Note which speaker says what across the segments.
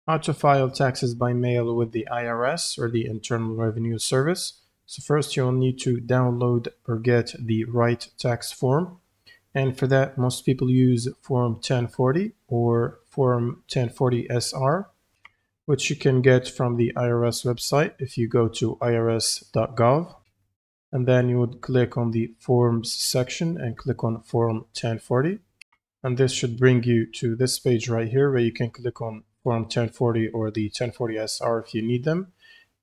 Speaker 1: How to file taxes by mail with the IRS or the Internal Revenue Service. So first you'll need to download or get the right tax form. And for that, most people use Form 1040 or Form 1040 SR, which you can get from the IRS website if you go to irs.gov. And then you would click on the Forms section and click on Form 1040. And this should bring you to this page right here where you can click on Form 1040 or the 1040 SR if you need them.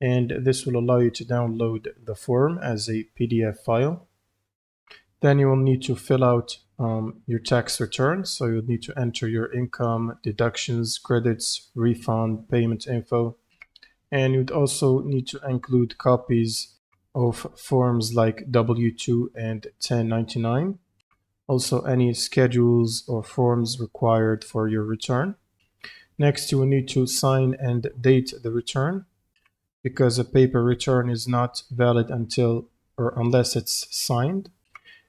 Speaker 1: And this will allow you to download the form as a PDF file. Then you will need to fill out your tax return. So you'll need to enter your income, deductions, credits, refund, payment info. And you'd also need to include copies of forms like W-2 and 1099. Also, any schedules or forms required for your return. Next, you will need to sign and date the return, because a paper return is not valid until or unless it's signed.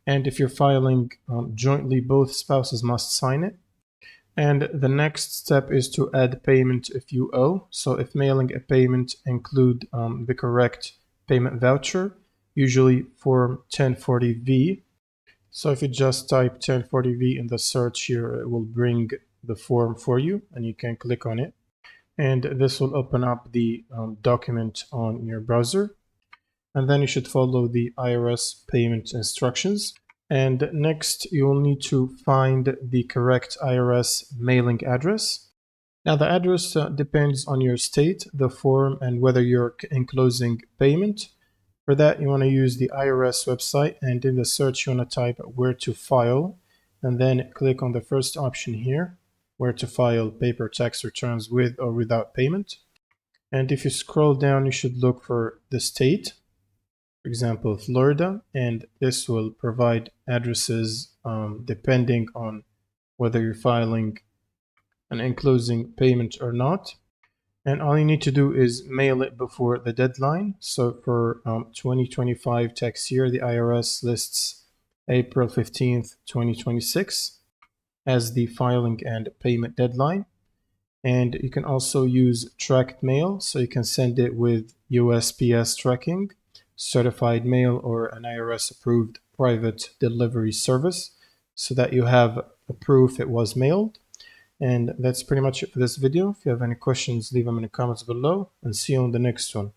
Speaker 1: And if you're filing jointly, both spouses must sign it. And the next step is to add payment if you owe. So if mailing a payment, include the correct payment voucher, usually Form 1040V. So if you just type 1040V in the search here, it will bring the form for you and you can click on it. And this will open up the document on your browser. And then you should follow the IRS payment instructions. And next, you will need to find the correct IRS mailing address. Now, the address depends on your state, the form, and whether you're enclosing payment. For that, you want to use the IRS website, and in the search, you want to type where to file, and then click on the first option here, where to file paper tax returns with or without payment. And if you scroll down, you should look for the state. For example, Florida, and this will provide addresses depending on whether you're filing an enclosing payment or not. And all you need to do is mail it before the deadline. So for 2025 tax year, the IRS lists April 15th, 2026 as the filing and payment deadline. And you can also use tracked mail, so you can send it with USPS tracking, certified mail, or an IRS approved private delivery service, so that you have a proof it was mailed. And that's pretty much it for this video. If you have any questions, leave them in the comments below, and see you on the next one.